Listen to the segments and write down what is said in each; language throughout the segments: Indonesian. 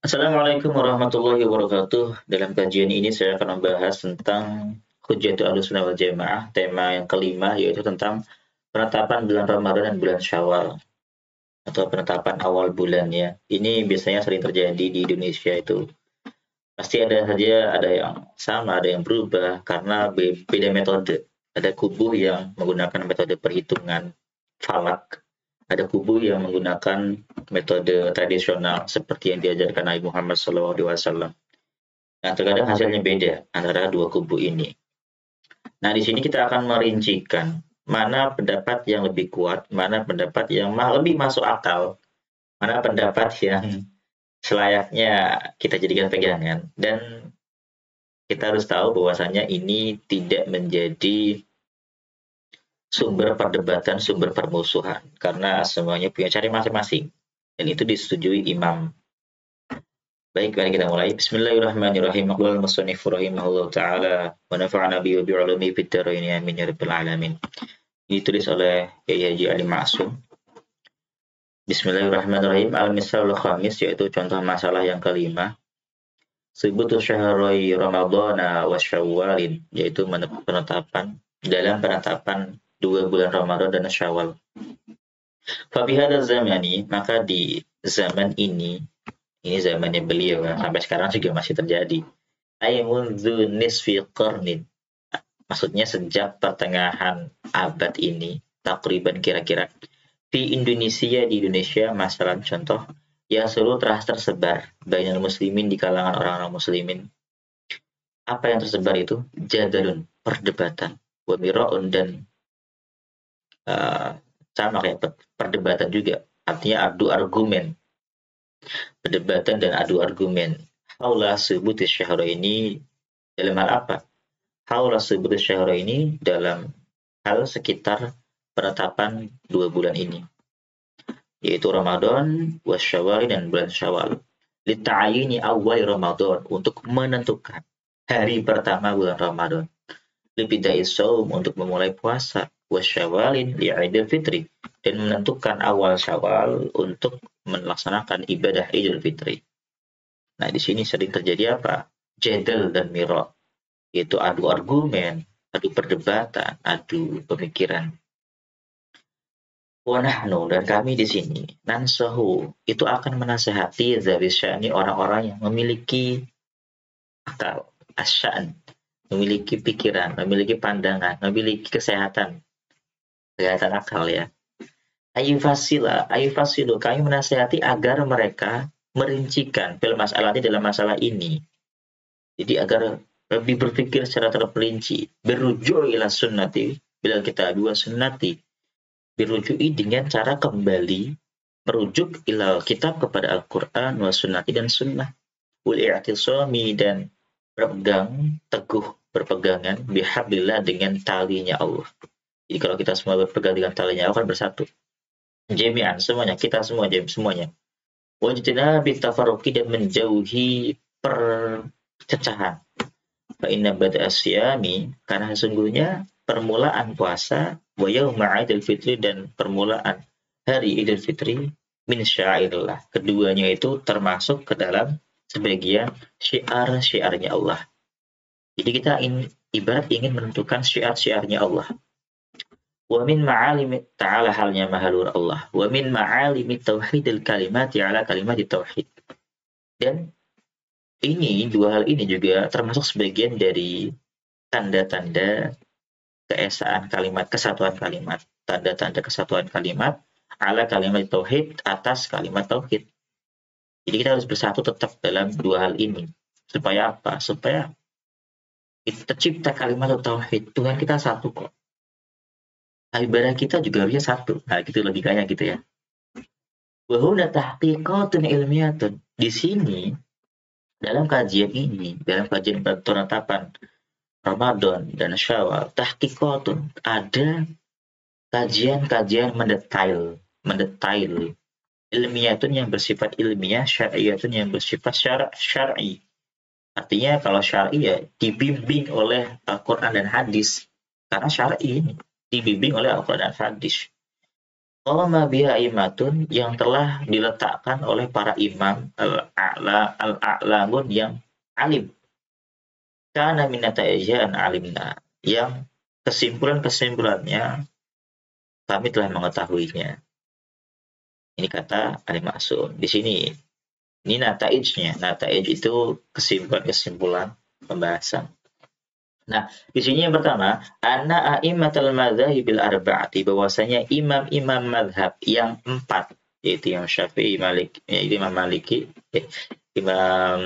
Assalamualaikum warahmatullahi wabarakatuh. Dalam kajian ini saya akan membahas tentang Hujjatul Ahlussunnah wal Jamaah, tema yang kelima yaitu tentang penetapan bulan Ramadan dan bulan Syawal atau penetapan awal bulannya. Ini biasanya sering terjadi di Indonesia itu. Pasti ada saja ada yang sama, ada yang berubah karena beda metode. Ada kubu yang menggunakan metode perhitungan falak, ada kubu yang menggunakan metode tradisional seperti yang diajarkan Nabi Muhammad SAW. Nah, terkadang hasilnya beda antara dua kubu ini. Nah, di sini kita akan merincikan mana pendapat yang lebih kuat, mana pendapat yang lebih masuk akal, mana pendapat yang selayaknya kita jadikan pegangan. Dan kita harus tahu bahwasanya ini tidak menjadi sumber perdebatan, sumber permusuhan, karena semuanya punya cara masing-masing. Dan itu disetujui imam. Baik, mari kita mulai. Bismillahirrahmanirrahim. Qala al-musannif rahimahullah taala wa nafa'ana bi wa bi ulumi fid dharain amin ya rabbal alamin. Ini ditulis oleh Kiai Haji Ali Ma'sum. Bismillahirrahmanirrahim. Al-misalul khamis, yaitu contoh masalah yang kelima. Subutu syahrai ramadhana wa syawalin, yaitu penetapan dua bulan Ramadan dan Syawal. Fabihada zamani, maka di zaman ini zamannya beliau ya, sampai sekarang juga masih terjadi. Aimundu nisfi qarnin, maksudnya sejak pertengahan abad ini, takriban kira-kira. Di Indonesia, masalah contoh, ya seluruh telah tersebar bainal muslimin, di kalangan orang-orang muslimin. Apa yang tersebar itu? Jadalun, perdebatan. Wa mira'un, dan sama kayak perdebatan juga, artinya adu argumen. Perdebatan dan adu argumen. Haula subuti syahra ini dalam hal apa? Haula subuti syahra ini dalam hal sekitar penetapan 2 bulan ini, yaitu Ramadan wa Syawal dan bulan Syawal. Lita'ayini awal Ramadan, untuk menentukan hari pertama bulan Ramadan. Libidai saum, untuk memulai puasa. Wa Syawalin li'idul fitri, dan menentukan awal Syawal untuk melaksanakan ibadah Idul Fitri. Nah, di sini sering terjadi apa? Jadal dan mira, yaitu adu argumen, adu perdebatan, adu pemikiran. Wa nahnu, dan kami di sini, nansahu, itu akan menasehati zawisyani, orang-orang yang memiliki akal, asyan, memiliki pikiran, memiliki pandangan, memiliki kesehatan akal ya. Ayufasilu, kami menasihati agar mereka merincikan fil masalah dalam masalah ini. Jadi agar lebih berpikir secara terperinci. Berujuk ila sunnati, bila kita dua sunnati. Dirujui dengan cara kembali merujuk ila kitab, kepada Al-Quran, wa sunnati, dan sunnah. Wal i'tisami, dan berpegangan bihablillah, dengan talinya Allah. Jadi kalau kita semua berpegang dengan talinya Allah, kan bersatu. Jami'an, semuanya, kita semuanya. Wajtinabi tafarruqi, dan menjauhi perpecahan. Fa inna bada asyami, karena sesungguhnya permulaan puasa, wa yauma Idul Fitri, dan permulaan hari Idul Fitri, min syairillah. Keduanya itu termasuk ke dalam sebagian syiar-syiarnya Allah. Jadi kita ibarat ingin menentukan syiar-syiarnya Allah. Wa min ma'alimi ta'ala, halnya mahalur Allah. Wa min ma'alimi tauhidil kalimati ala kalimati tauhid. Dan ini, dua hal ini juga termasuk sebagian dari tanda-tanda keesaan kalimat, kesatuan kalimat. Tanda-tanda kesatuan kalimat ala kalimat tauhid, atas kalimat tauhid. Jadi kita harus bersatu tetap dalam dua hal ini. Supaya apa? Supaya tercipta kalimat tauhid. Tuhan kita satu kok. Ibadah kita juga harusnya satu. Nah, gitu logikanya gitu ya. Wa huna tahqiqatun ilmiyatun. Di sini, dalam kajian ini, dalam kajian penetapan Ramadan dan Syawal, tahqiqatun, ada kajian-kajian mendetail, ilmiyatun yang bersifat ilmiah, syar'iyatun yang bersifat syar'i. Artinya kalau syar'i ya dibimbing oleh Al-Quran dan hadis, karena syar'i ini dibimbing oleh Al-Quran dan hadis. qama biha imatun yang telah diletakkan oleh para imam al-a'lamun yang alim. Kana min nata'ijaan alimna yang kesimpulan-kesimpulannya kami telah mengetahuinya. Ini kata Al-Ma'sum. Di sini ini nata'ijnya. Nata'ij itu kesimpulan-kesimpulan pembahasan. Nah, di sini yang pertama, anna a'immatul madzahibil arba'ati, bahwasanya imam-imam madhab yang 4, yaitu Imam Syafi'i, Imam Maliki, Imam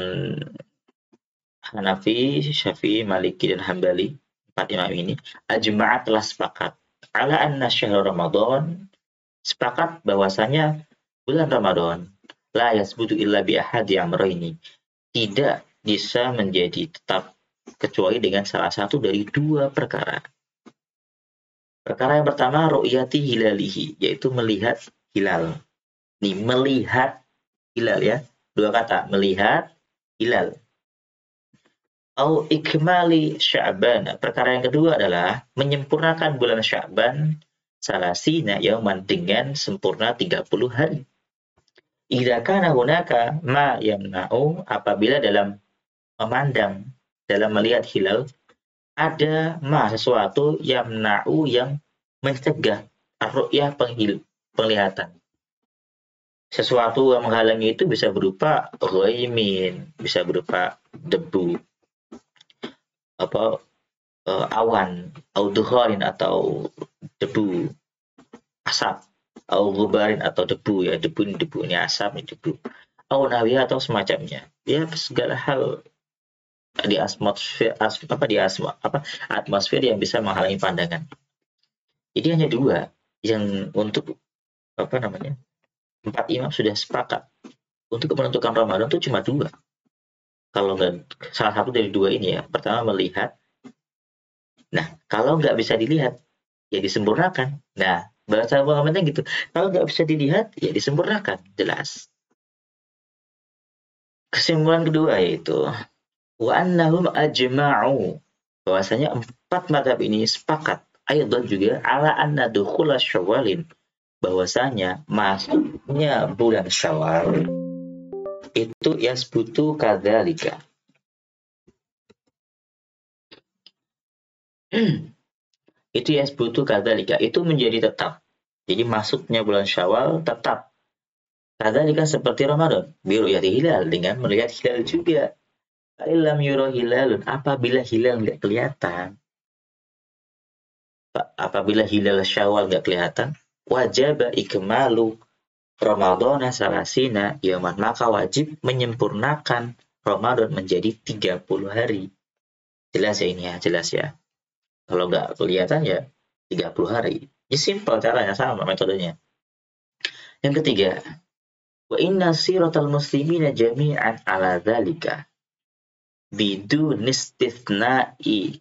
Hanafi, Syafi'i, Maliki, dan Hambali, 4 imam ini, ajma'at telah sepakat ala anna syahr Ramadan, sepakat bahwasanya bulan Ramadan la yasbutu illa bi ahadi amrayni, tidak bisa menjadi tetap kecuali dengan salah satu dari 2 perkara. Perkara yang pertama, ru'yati hilalihi, yaitu melihat hilal. Nih, melihat hilal ya. 2 kata, melihat hilal. Au ikmali Sya'ban. Perkara yang kedua adalah menyempurnakan bulan Sya'ban salasina yauman, dengan sempurna 30 hari. Idza kana hunaka ma yamna'u, apabila dalam memandang, dalam melihat hilal ada sesuatu yamna'u yang mencegah ar-ru'yah, penglihatan. Sesuatu yang menghalangi itu bisa berupa ghaimin, bisa berupa debu, awan, dukhanin atau debu, asap, ghubarin atau debu ya, debu ini asap, ini debu, nawiyah atau semacamnya. Ya, segala hal di atmosfer yang bisa menghalangi pandangan. Jadi hanya 2 yang untuk 4 imam sudah sepakat untuk menentukan Ramadan itu cuma 2. Kalau nggak salah satu dari 2 ini ya, pertama melihat. Nah, kalau nggak bisa dilihat ya disempurnakan. Nah, bahasa pengamatnya gitu. Kalau nggak bisa dilihat ya disempurnakan, jelas. Kesimpulan kedua yaitu wa annahum ajma'u, bahwasanya 4 mazhab ini sepakat aidan juga ala anna dukhula syawalin, bahwasanya masuknya bulan Syawal itu yasbutu kadzalika. Itu yasbutu kadzalika, itu menjadi tetap. Jadi masuknya bulan Syawal tetap. Kadzalika seperti Ramadan, biru'yati hilal, dengan melihat hilal juga. Illam yura hilalun, apabila hilal nggak kelihatan. Apabila hilal Syawal nggak kelihatan, wajib ikmalu Ramadana salasina yaman, maka wajib menyempurnakan Ramadan menjadi 30 hari. Jelas ya ini ya, jelas ya. Kalau nggak kelihatan ya 30 hari. Ini simpel caranya, sama metodenya. Yang ketiga, wa inna siratal muslimina jami'an ala dzalika bidun istithna'i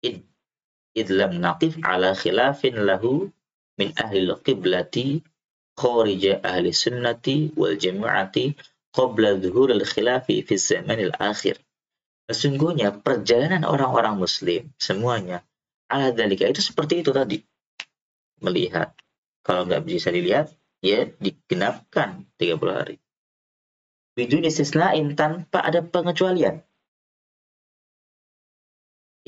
id lam naqif ala khilafin lahu min ahli al-qiblati kharija ahli sunnati wal jama'ati qabla dhuhur al-khilafi fi zaman al-akhir. Sesungguhnya perjalanan orang-orang muslim semuanya ala dzalika itu seperti itu tadi. Melihat. Kalau nggak bisa dilihat, ya digenapkan 30 hari. Bidun istisna'in, tanpa ada pengecualian.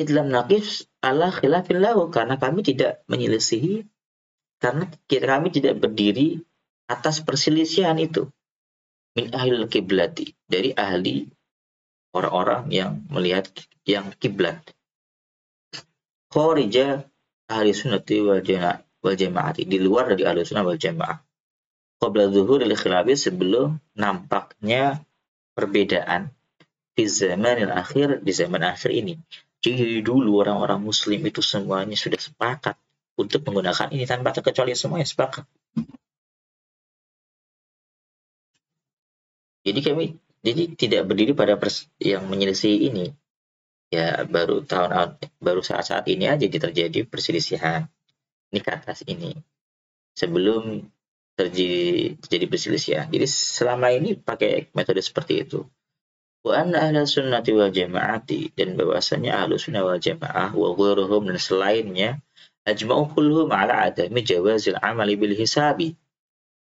Idlam naqif ala khilafin lahu, karena kami tidak menyelisihi, karena kami tidak berdiri atas perselisihan itu. Min ahlil kiblati, dari ahli orang-orang yang melihat yang kiblat. Kharija ahli sunnati wal jamaati, di luar dari ahli sunnah wal jamaah. Qabla zuhuril khilafi, sebelum nampaknya perbedaan di zaman akhir, di zaman akhir ini. Jadi dulu orang-orang muslim itu semuanya sudah sepakat untuk menggunakan ini tanpa terkecuali, semuanya sepakat. Jadi tidak berdiri pada yang menyelisih ini. Ya baru saat-saat ini aja terjadi perselisihan. Ini ke atas ini. Sebelum terjadi perselisihan. Jadi selama ini pakai metode seperti itu. Wa anna ahlus sunnati wal jamaati, dan bahwasanya ahlus sunnah wal jamaah wa ghairuhum, dan selainnya, Ajma'u kulluhum ala adami jawazil amali bil hisabi.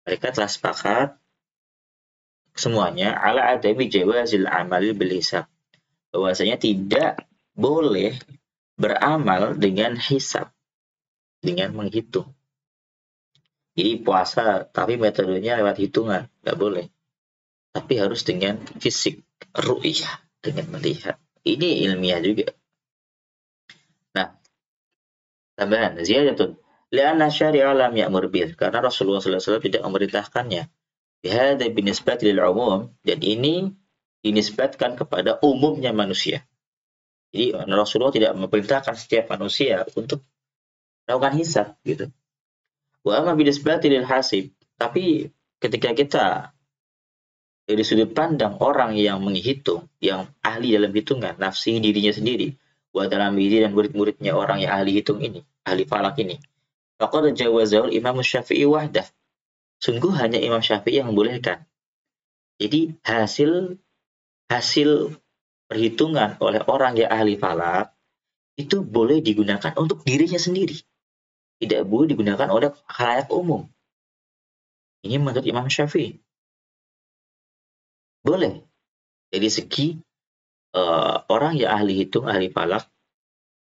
Mereka telah sepakat semuanya ala adami jawazil amali bil hisab. Bahwasanya tidak boleh beramal dengan hisab, dengan menghitung. Jadi puasa, tapi metodenya lewat hitungan, nggak boleh. Tapi harus dengan fisik, ru'yah, dengan melihat. Ini ilmiah juga. Nah, tambahan, ziyadatun. Lianna syari'a lam ya'mur bih. Karena Rasulullah SAW tidak memerintahkannya. Bihada binisbat lil umum. Dan ini dinisbatkan kepada umumnya manusia. Jadi Rasulullah tidak memerintahkan setiap manusia untuk melakukan hisab gitu. Wa amma binisbat lil hasib. Tapi ketika kita dari sudut pandang orang yang menghitung, yang ahli dalam hitungan, nafsi dirinya sendiri, wa dalam diri dan murid-muridnya orang yang ahli hitung ini, ahli falak ini. Faqad jawazahul Imam Syafi'i wahdah. Sungguh hanya Imam Syafi'i yang membolehkan. Jadi hasil perhitungan oleh orang yang ahli falak itu boleh digunakan untuk dirinya sendiri. Tidak boleh digunakan oleh khalayak umum. Ini menurut Imam Syafi'i. Boleh. Dari segi orang yang ahli hitung, ahli falak,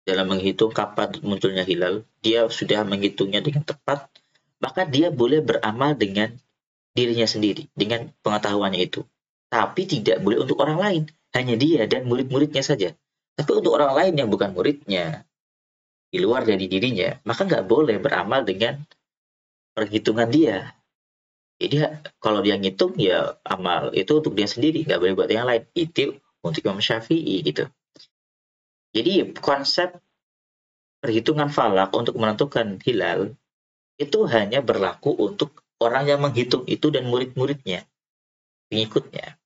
dalam menghitung kapan munculnya hilal, dia sudah menghitungnya dengan tepat, maka dia boleh beramal dengan dirinya sendiri, dengan pengetahuannya itu. Tapi tidak boleh untuk orang lain, hanya dia dan murid-muridnya saja. Tapi untuk orang lain yang bukan muridnya, di luar dari dirinya, maka nggak boleh beramal dengan perhitungan dia. Jadi kalau dia ngitung, ya amal itu untuk dia sendiri, nggak boleh buat yang lain. Itu untuk Imam Syafi'i gitu. Jadi konsep perhitungan falak untuk menentukan hilal itu hanya berlaku untuk orang yang menghitung itu dan murid-muridnya, pengikutnya.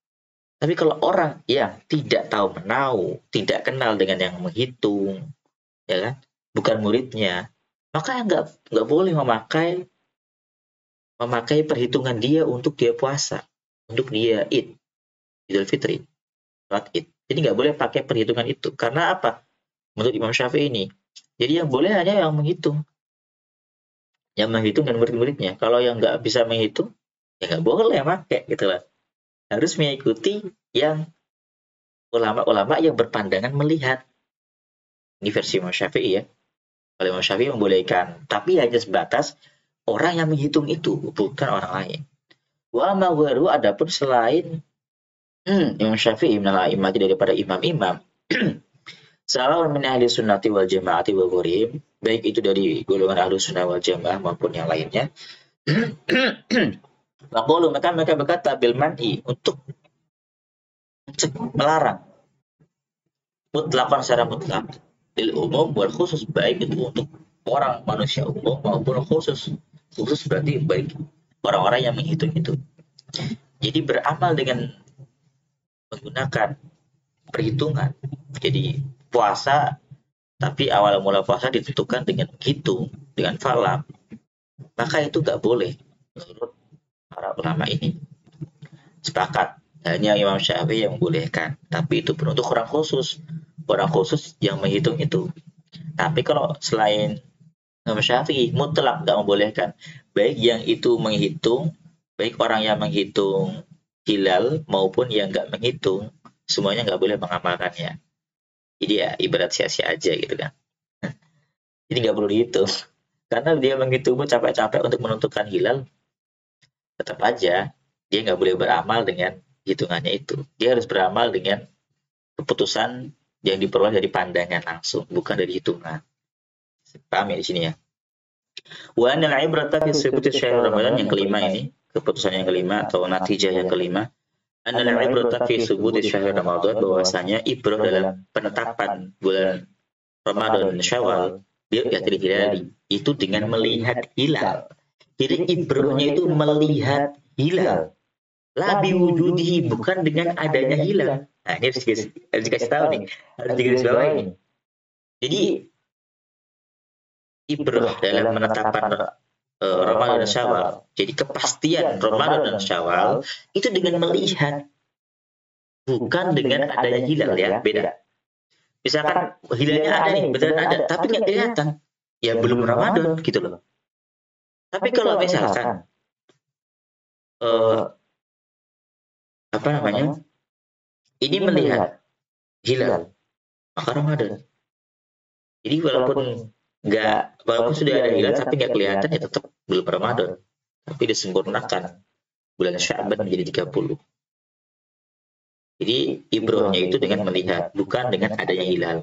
Tapi kalau orang yang tidak tahu menau, tidak kenal dengan yang menghitung, ya kan, bukan muridnya, maka nggak boleh memakai perhitungan dia untuk dia puasa, untuk dia Idul Fitri, sholat Id. Jadi nggak boleh pakai perhitungan itu. Karena apa? Menurut Imam Syafi'i ini. Jadi yang boleh hanya yang menghitung. Yang menghitung dan murid-muridnya. Kalau yang nggak bisa menghitung, ya nggak boleh pakai gitu lah. Harus mengikuti yang ulama-ulama yang berpandangan melihat. Ini versi Imam Syafi'i ya. Kalau Imam Syafi'i membolehkan. Tapi hanya sebatas orang yang menghitung itu, bukan orang lain. Wa ma gharu adapun selain Imam Syafi'i minal a'immati daripada imam-imam salah min ahli sunnati wal jamaati wa gharim, baik itu dari golongan ahli sunnah wal jamaah maupun yang lainnya. Maqulu mereka berkata bil man'i untuk melarang mutlaqan secara mutlak lil umum wal khusus, baik itu untuk orang manusia umum maupun khusus berarti baik orang-orang yang menghitung itu. Jadi beramal dengan menggunakan perhitungan. Jadi puasa, tapi awal mula puasa ditentukan dengan menghitung, dengan falak, maka itu nggak boleh menurut para ulama ini. Sepakat, hanya Imam Syafi'i yang membolehkan, tapi itu pun untuk orang khusus yang menghitung itu. Tapi kalau selain Imam Syafi'i, mutlak nggak membolehkan, baik yang itu menghitung, baik orang yang menghitung hilal maupun yang nggak menghitung, semuanya nggak boleh mengamalkannya. Jadi ya ibarat sia-sia aja gitu kan. Jadi nggak perlu dihitung. Karena dia menghitung capek-capek untuk menentukan hilal, tetap aja dia nggak boleh beramal dengan hitungannya itu. Dia harus beramal dengan keputusan yang diperoleh dari pandangan langsung, bukan dari hitungan. Paham ya di sini ya? Wa anal ibrata fi subuti syahr Ramadan, yang kelima ini, keputusan yang kelima atau natijah yang kelima. Annal ibrata fi subuti syahr Ramadan, bahwasanya ibrah dalam penetapan bulan Ramadan dan Syawal bil hilali itu dengan melihat hilal. Jadi ibrahnya itu melihat hilal. La biwujudihi, bukan dengan adanya hilal. Nah, ini harus dikasih tahu nih, harus digarisbawahi ini. Jadi ibrah dalam menetapkan Ramadan dan Syawal. Jadi kepastian Ramadan dan Syawal itu dengan melihat, bukan dengan adanya hilal ya, beda. Misalkan hilalnya ada nih, beneran ada, tapi nggak kelihatan. ya belum Ramadan gitu loh. Tapi kalau misalkan apa namanya, ini melihat hilal, maka Ramadan. Jadi walaupun sudah ada hilal tapi nggak kelihatan, ya tetap belum Ramadan. Tapi disempurnakan bulan Sya'ban menjadi 30. Jadi ibrohnya itu dengan melihat, bukan dengan adanya hilal.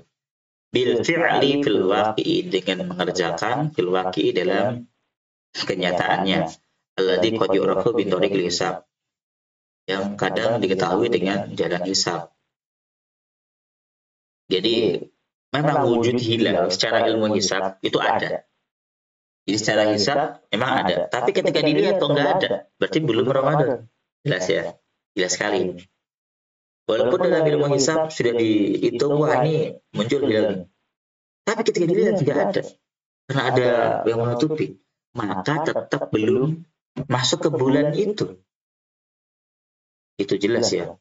Bil fi'li fil waqi'i, dengan mengerjakan fil waqi'i dalam kenyataannya. Alladzi qad yu'rafu bi tariqil hisab, yang kadang diketahui dengan jalan hisab. Jadi memang wujud hilal secara ilmu hisab itu ada. Jadi secara hisab memang ada. Tapi ketika dilihat kok nggak ada, berarti belum Ramadan. Jelas ya? Jelas sekali. Walaupun dalam ilmu hisab sudah dihitung, wah ini muncul hilal nih. Tapi ketika dilihat tidak ada, karena ada yang menutupi, maka tetap belum masuk ke bulan itu. Itu jelas ya.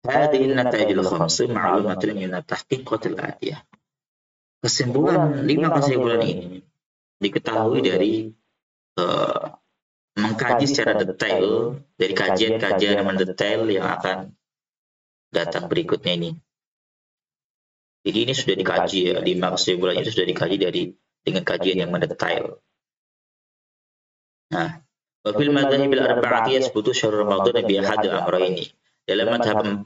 Hadhihi an-nata'ijul khamsu ma'lumatun min at-tahqiqatil atiyah. Kesimpulan 5 kesimpulan ini diketahui dari mengkaji secara detail, dari kajian-kajian yang mendetail yang akan datang berikutnya ini. Jadi ini sudah dikaji ya, 5 kesimpulan itu sudah dikaji dengan kajian yang mendetail. Nah, wafil madzahibil arba'ati yasbutu syahrul Ramadan bi ahadil amrayni. Dalam mazhab 4,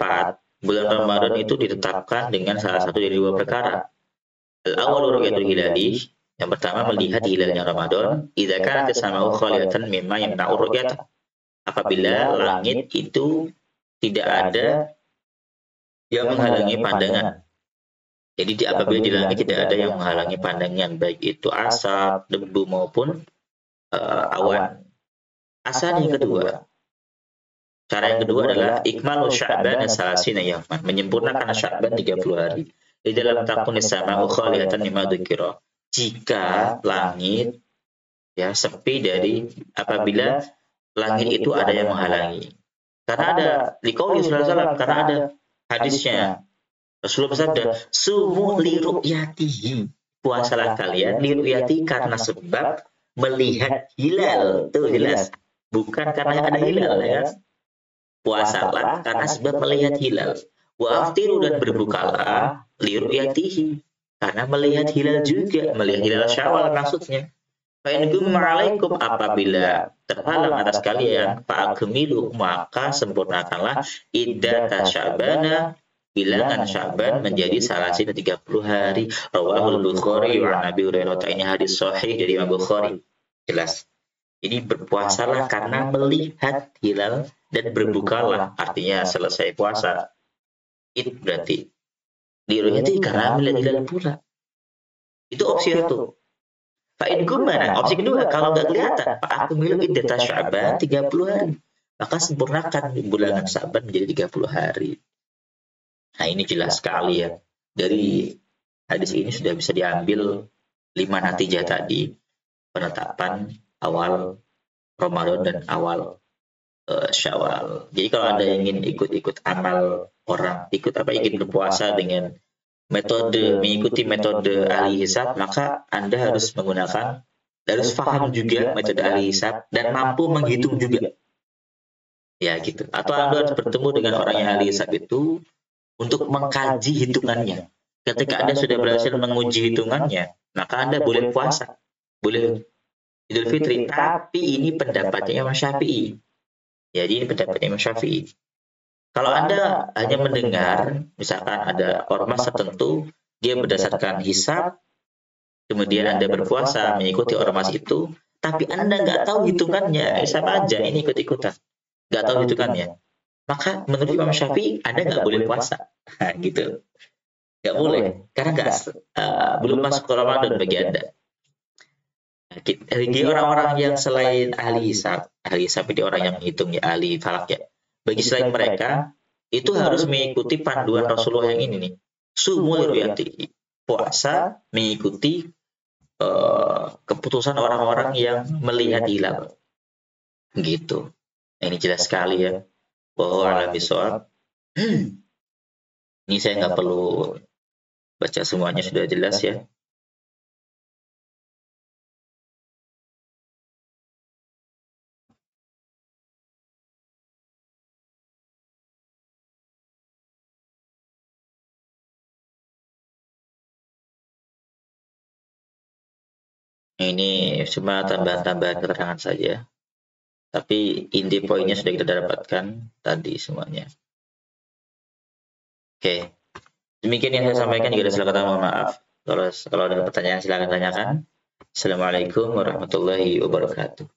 bulan Ramadan itu ditetapkan dengan salah satu dari 2 perkara. Al-awwal ru'yatul hilali, yang pertama melihat hilalnya Ramadan, idza kanat as-sama'u khaliyatan mimma yamna'u ru'yata. Apabila langit itu tidak ada yang menghalangi pandangan. Jadi apabila di langit tidak ada yang menghalangi pandangan, baik itu asap, debu maupun awan. Asal yang kedua, cara yang kedua adalah ikmalu Sya'ban salasina yawman, menyempurnakan Sya'ban 30 hari. Di dalam takun sama'u khaliyatan mimma dzukira. Jika langit ya sepi dari, apabila langit itu ada yang menghalangi. Karena ada liqauli sallallahu alaihi wasallam, karena ada hadisnya Rasulullah bersabda, sumu li ru'yatihi, puasalah kalian li ru'yati, karena sebab melihat hilal. Tuh jelas, bukan karena ada hilal ya. Puasalah karena sebab melihat hilal. Wa aftiru, dan berbukalah li ru'yatihi, karena melihat hilal juga, melihat hilal Syawal maksudnya. Fa in gumma 'alaikum, apabila terhalang atas kalian, fa akmilu, maka sempurnakanlah iddata Sya'bana, bilangan Sya'ban menjadi salasina 30 hari. Rawahul Bukhari wa Nabi Hurairah. Ini hadis sahih dari Imam Bukhari. Jelas. Jadi berpuasalah karena melihat hilal, dan berbukalah artinya selesai puasa. Itu berarti diru'yati karena melihat hilal pula. Itu opsi satu. Fa'in gumana, opsi kedua, kalau nggak kelihatan, fa'akmilu iddata Sya'ban 30 hari. Maka sempurnakan bulan Sya'ban menjadi 30 hari. Nah ini jelas sekali ya. Dari hadis ini sudah bisa diambil 5 natijah tadi. Penetapan awal Ramadan dan awal Syawal. Jadi kalau Anda ingin ikut amal orang, ingin berpuasa dengan mengikuti metode ahli hisab, maka Anda harus paham juga metode ahli hisab dan mampu menghitung juga. Ya gitu. Atau Anda harus bertemu dengan orang yang ahli hisab itu untuk mengkaji hitungannya. Ketika Anda sudah berhasil menguji hitungannya, maka Anda boleh puasa, boleh Idul Fitri. Tapi ini pendapatnya Imam Syafi'i. Jadi ini pendapatnya Imam Syafi'i. Kalau Anda hanya mendengar, misalkan ada ormas tertentu, dia berdasarkan hisab, kemudian Anda berpuasa mengikuti ormas itu, tapi Anda nggak tahu hitungannya, sama aja ini ikut-ikutan, nggak tahu hitungannya. Maka menurut Imam Syafi'i, Anda nggak boleh puasa. Nah, gitu. Nggak boleh. Karena belum masuk ke Ramadan bagi Anda. Bagi orang-orang yang selain ahli hisab itu orang yang menghitung ya, ahli falak ya. Bagi selain mereka, itu harus mengikuti panduan Rasulullah yang ini nih. Sumul ruyati. Puasa mengikuti keputusan orang-orang yang melihat hilal. Gitu. Nah, ini jelas sekali ya. Bahwa alam bisawab. Ini saya nggak perlu baca semuanya, sudah jelas ya. Ini cuma tambahan-tambahan keterangan saja. Tapi inti poinnya sudah kita dapatkan tadi semuanya. Oke. Demikian yang saya sampaikan. Jika ada salah kata, mohon maaf. Kalau ada pertanyaan silakan tanyakan. Assalamualaikum warahmatullahi wabarakatuh.